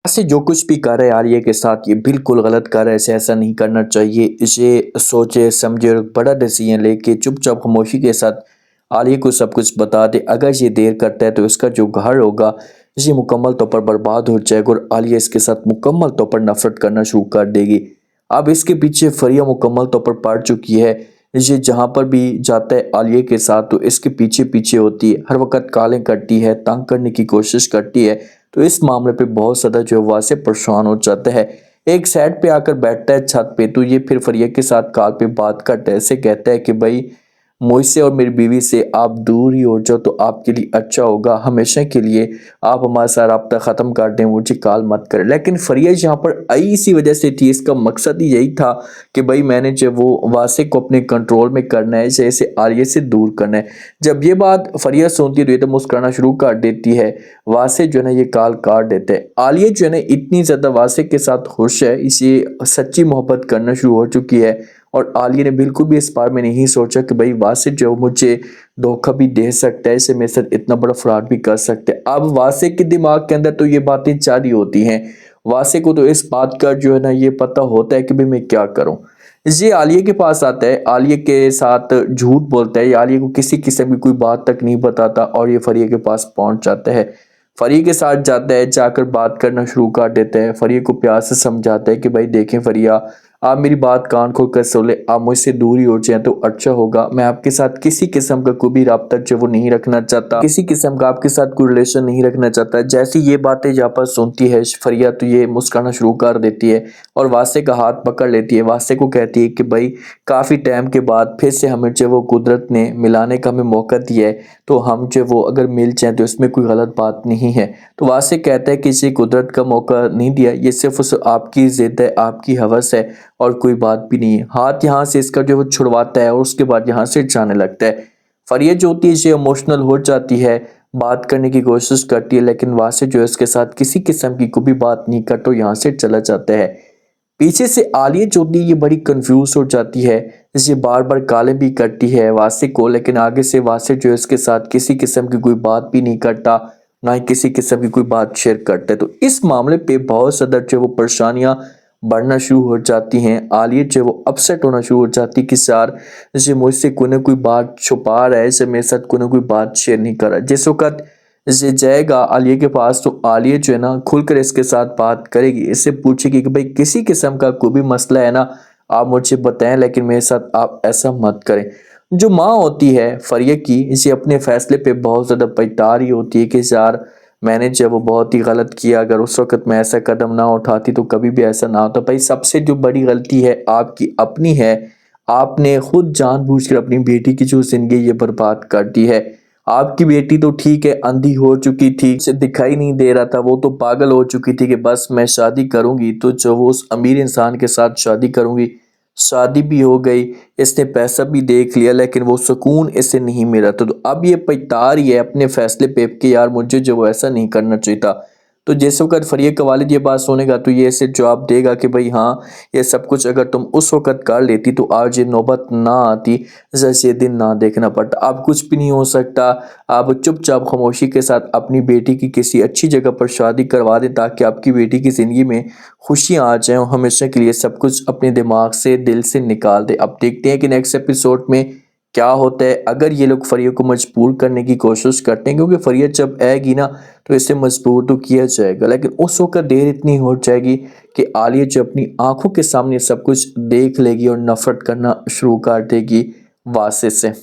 से जो कुछ भी कर रहा है आलिया के साथ ये बिल्कुल गलत कर रहा है, इसे ऐसा नहीं करना चाहिए। इसे सोचे समझे और बड़ा डिसीजन लेके चुपचाप खामोशी के साथ आलिया को सब कुछ बता दे। अगर ये देर करता है तो इसका जो घर होगा ये मुकम्मल तौर पर बर्बाद हो जाएगा और आलिया इसके साथ मुकम्मल तौर पर नफरत करना शुरू कर देगी। अब इसके पीछे फरिया मुकम्मल तौर पर पड़ चुकी है। ये जहाँ पर भी जाता है आलिया के साथ तो इसके पीछे पीछे होती है, हर वक्त कालें करती है, तंग करने की कोशिश करती है। तो इस मामले पे बहुत ज़्यादा जो है वासे परेशान हो जाता है। एक साइड पे आकर बैठता है छत पे, तो ये फिर फरिया के साथ कॉल पे बात करता है। ऐसे कहता है कि भाई मुझसे और मेरी बीवी से आप दूर ही हो जाओ तो आपके लिए अच्छा होगा, हमेशा के लिए आप हमारे साथ रब्ता ख़त्म कर दें, मुझे कॉल मत करें। लेकिन फरिया यहाँ पर आई इसी वजह से थी, इसका मकसद ही यही था कि भाई मैंने जो वो वासे को अपने कंट्रोल में करना है, जैसे आलिया से दूर करना है। जब ये बात फरिया सुनती है तो ये तो मुस्कुराना शुरू कर देती है। वासे जो है ना ये कॉल काट देते हैं। आलिया जो है ना इतनी ज़्यादा वासे के साथ खुश है, इसे सच्ची मोहब्बत करना शुरू हो चुकी है। और आलिया ने बिल्कुल भी इस बार में नहीं सोचा कि भाई वासिफ जो मुझे धोखा भी दे सकता है, इसे मेरे साथ इतना बड़ा फ्रॉड भी कर सकते हैं। अब वासिफ के दिमाग के अंदर तो ये बातें चल रही होती हैं। वासिफ को तो इस बात का जो है ना ये पता होता है कि भाई मैं क्या करूं। ये आलिया के पास आता है, आलिया के साथ झूठ बोलता है, ये आलिया को किसी किस्म की कोई बात तक नहीं बताता और ये फरिया के पास पहुंच जाता है। फरिया के साथ जाता है, जाकर बात करना शुरू कर देता है। फरिया को प्यार से समझाता है कि भाई देखें फरिया, आप मेरी बात कान खोल कर सुन ले, आप मुझसे दूर ही हो जाए तो अच्छा होगा। मैं आपके साथ किसी किस्म का कोई भी राब्ता जो वो नहीं रखना चाहता, किसी किस्म का आपके साथ कोई रिलेशन नहीं रखना चाहता। जैसी ये बातें यहाँ पर सुनती है फरिया तो ये मुस्कुराना शुरू कर देती है और वासे का हाथ पकड़ लेती है। वासे को कहती है कि भाई काफ़ी टाइम के बाद फिर से हमें जो वो कुदरत ने मिलाने का हमें मौका दिया है, तो हम जो वो अगर मिल जाए तो इसमें कोई गलत बात नहीं है। तो वासे कहता है कि इसे कुदरत का मौका नहीं दिया, ये सिर्फ आपकी जिद है, आपकी हवस है और कोई बात भी नहीं है। हाथ यहाँ से इसका जो वो छुड़वाता है और उसके बाद यहाँ से जाने लगता है। फरिया जो होती है ये इमोशनल हो जाती है, बात करने की कोशिश करती है, लेकिन वासे जो है इसके साथ किसी किस्म की कोई भी बात नहीं करता, तो यहाँ से चला जाता है। पीछे से आलिया जो होती है ये बड़ी कंफ्यूज हो जाती है, ये बार बार काले भी करती है वासे को, लेकिन आगे से वासे जो है इसके साथ किसी किस्म की कोई बात भी नहीं करता, ना ही किसी किस्म की कोई बात शेयर करता है। तो इस मामले पे बहुत ज़्यादा जो वो परेशानियां बढ़ना शुरू हो जाती हैं। आलिया जो वो अपसेट होना शुरू हो जाती है कि यार जैसे मुझसे कोई ना कोई बात छुपा रहा है, जैसे मेरे साथ कोई ना कोई बात शेयर नहीं कर रहा। जिस वक्त ये जाएगा आलिया के पास तो आलिया जो है ना खुलकर इसके साथ बात करेगी, इससे पूछेगी कि भाई किसी किस्म का कोई भी मसला है ना आप मुझे बताएं, लेकिन मेरे साथ आप ऐसा मत करें। जो माँ होती है फरिया की, इसे अपने फैसले पे बहुत ज़्यादा पछता रही होती है कि यार मैंने जब वो बहुत ही गलत किया, अगर उस वक्त मैं ऐसा कदम ना उठाती तो कभी भी ऐसा ना होता। भाई सबसे जो बड़ी गलती है आपकी अपनी है, आपने खुद जानबूझकर अपनी बेटी की जो जिंदगी ये बर्बाद कर दी है। आपकी बेटी तो ठीक है अंधी हो चुकी थी, उसे दिखाई नहीं दे रहा था, वो तो पागल हो चुकी थी कि बस मैं शादी करूंगी तो जो वो उस अमीर इंसान के साथ शादी करूंगी। शादी भी हो गई, इसने पैसा भी देख लिया, लेकिन वो सुकून इससे नहीं मिला। तो अब ये पछता रही है अपने फैसले पे कि यार मुझे जो वो ऐसा नहीं करना चाहिए था। तो जिस वक्त फरिया का वालिद ये बात सुनेगा तो ये ऐसे जवाब देगा कि भाई हाँ ये सब कुछ अगर तुम उस वक्त कर लेती तो आज ये नौबत ना आती, जैसे ये दिन ना देखना पड़ता। अब कुछ भी नहीं हो सकता, आप चुपचाप खामोशी के साथ अपनी बेटी की किसी अच्छी जगह पर शादी करवा दें ताकि आपकी बेटी की ज़िंदगी में खुशियाँ आ जाएं और हमेशा के लिए सब कुछ अपने दिमाग से दिल से निकाल दे। अब देखते हैं कि नेक्स्ट एपिसोड में क्या होता है। अगर ये लोग फरिया को मजबूर करने की कोशिश करते हैं, क्योंकि फरिया जब आएगी ना तो इसे मजबूर तो किया जाएगा, लेकिन उस वक्त देर इतनी हो जाएगी कि आलिया जो अपनी आंखों के सामने सब कुछ देख लेगी और नफरत करना शुरू कर देगी वासे से।